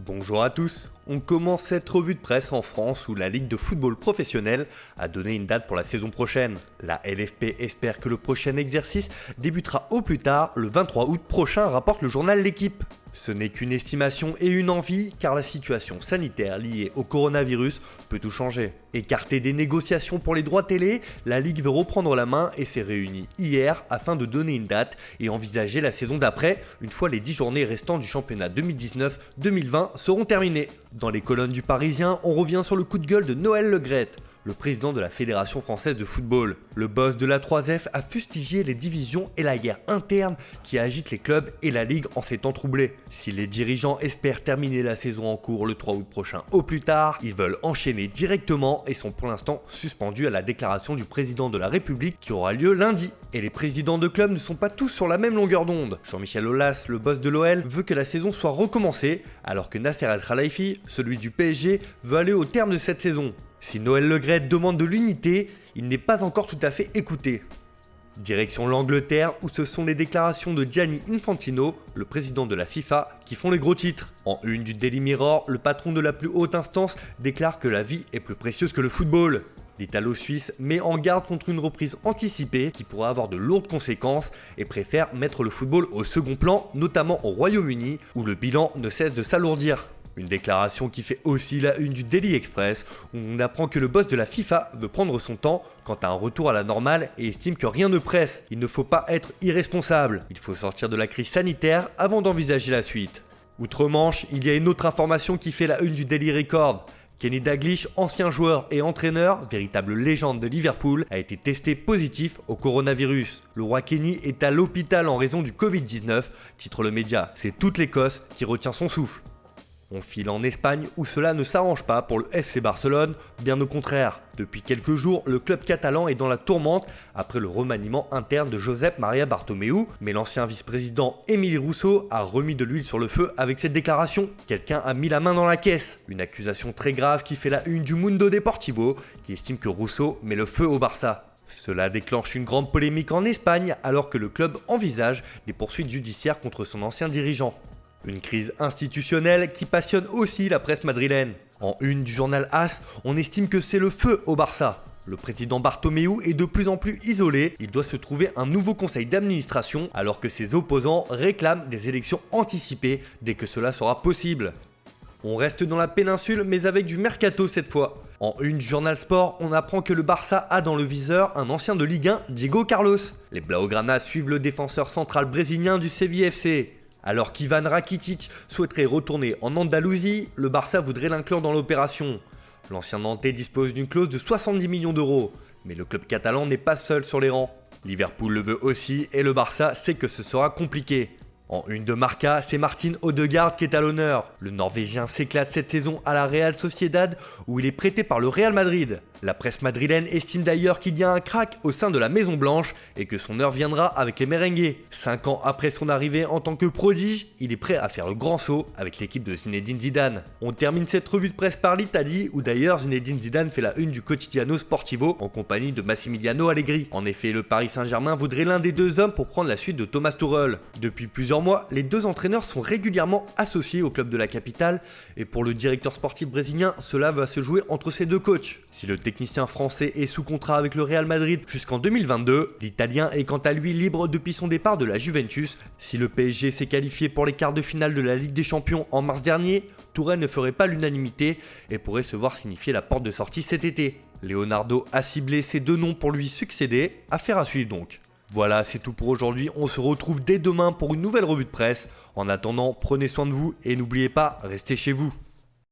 Bonjour à tous, on commence cette revue de presse en France où la Ligue de football professionnel a donné une date pour la saison prochaine. La LFP espère que le prochain exercice débutera au plus tard le 23 août prochain, rapporte le journal L'Équipe. Ce n'est qu'une estimation et une envie car la situation sanitaire liée au coronavirus peut tout changer. Écartée des négociations pour les droits télé, la Ligue veut reprendre la main et s'est réunie hier afin de donner une date et envisager la saison d'après, une fois les 10 journées restantes du championnat 2019-2020 seront terminées. Dans les colonnes du Parisien, on revient sur le coup de gueule de Noël Le Graët, le président de la Fédération française de football. Le boss de la 3F a fustigé les divisions et la guerre interne qui agite les clubs et la Ligue en ces temps troublés. Si les dirigeants espèrent terminer la saison en cours le 3 août prochain au plus tard, ils veulent enchaîner directement et sont pour l'instant suspendus à la déclaration du président de la République qui aura lieu lundi. Et les présidents de clubs ne sont pas tous sur la même longueur d'onde. Jean-Michel Aulas, le boss de l'OL, veut que la saison soit recommencée, alors que Nasser Al-Khelaifi, celui du PSG, veut aller au terme de cette saison. Si Noël Le Graët demande de l'unité, il n'est pas encore tout à fait écouté. Direction l'Angleterre où ce sont les déclarations de Gianni Infantino, le président de la FIFA, qui font les gros titres. En une du Daily Mirror, le patron de la plus haute instance déclare que la vie est plus précieuse que le football. L'Italo-Suisse met en garde contre une reprise anticipée qui pourrait avoir de lourdes conséquences et préfère mettre le football au second plan, notamment au Royaume-Uni où le bilan ne cesse de s'alourdir. Une déclaration qui fait aussi la une du Daily Express où on apprend que le boss de la FIFA veut prendre son temps quant à un retour à la normale et estime que rien ne presse. Il ne faut pas être irresponsable, il faut sortir de la crise sanitaire avant d'envisager la suite. Outre-Manche, il y a une autre information qui fait la une du Daily Record. Kenny Dalglish, ancien joueur et entraîneur, véritable légende de Liverpool, a été testé positif au coronavirus. Le roi Kenny est à l'hôpital en raison du Covid-19, titre le média. C'est toute l'Écosse qui retient son souffle. On file en Espagne où cela ne s'arrange pas pour le FC Barcelone, bien au contraire. Depuis quelques jours, le club catalan est dans la tourmente après le remaniement interne de Josep Maria Bartomeu, mais l'ancien vice-président Émile Rousseau a remis de l'huile sur le feu avec cette déclaration. Quelqu'un a mis la main dans la caisse. Une accusation très grave qui fait la une du Mundo Deportivo, qui estime que Rousseau met le feu au Barça. Cela déclenche une grande polémique en Espagne alors que le club envisage des poursuites judiciaires contre son ancien dirigeant. Une crise institutionnelle qui passionne aussi la presse madrilène. En une du journal AS, on estime que c'est le feu au Barça. Le président Bartomeu est de plus en plus isolé, il doit se trouver un nouveau conseil d'administration alors que ses opposants réclament des élections anticipées dès que cela sera possible. On reste dans la péninsule mais avec du mercato cette fois. En une du journal Sport, on apprend que le Barça a dans le viseur un ancien de Ligue 1, Diego Carlos. Les Blaugrana suivent le défenseur central brésilien du Sevilla FC. Alors qu'Ivan Rakitic souhaiterait retourner en Andalousie, le Barça voudrait l'inclure dans l'opération. L'ancien Nantais dispose d'une clause de 70 millions d'euros, mais le club catalan n'est pas seul sur les rangs. Liverpool le veut aussi et le Barça sait que ce sera compliqué. En une de Marca, c'est Martin Odegaard qui est à l'honneur. Le Norvégien s'éclate cette saison à la Real Sociedad où il est prêté par le Real Madrid. La presse madrilène estime d'ailleurs qu'il y a un crack au sein de la Maison Blanche et que son heure viendra avec les merengues. 5 ans après son arrivée en tant que prodige, il est prêt à faire le grand saut avec l'équipe de Zinedine Zidane. On termine cette revue de presse par l'Italie où d'ailleurs Zinedine Zidane fait la une du Quotidiano Sportivo en compagnie de Massimiliano Allegri. En effet, le Paris Saint-Germain voudrait l'un des deux hommes pour prendre la suite de Thomas Tuchel. Depuis plusieurs mois, les deux entraîneurs sont régulièrement associés au club de la capitale et pour le directeur sportif brésilien, cela va se jouer entre ces deux coachs. Si le technicien français est sous contrat avec le Real Madrid jusqu'en 2022, l'Italien est quant à lui libre depuis son départ de la Juventus. Si le PSG s'est qualifié pour les quarts de finale de la Ligue des Champions en mars dernier, Tourelle ne ferait pas l'unanimité et pourrait se voir signifier la porte de sortie cet été. Leonardo a ciblé ces deux noms pour lui succéder, affaire à suivre donc. Voilà, c'est tout pour aujourd'hui, on se retrouve dès demain pour une nouvelle revue de presse. En attendant, prenez soin de vous et n'oubliez pas, restez chez vous.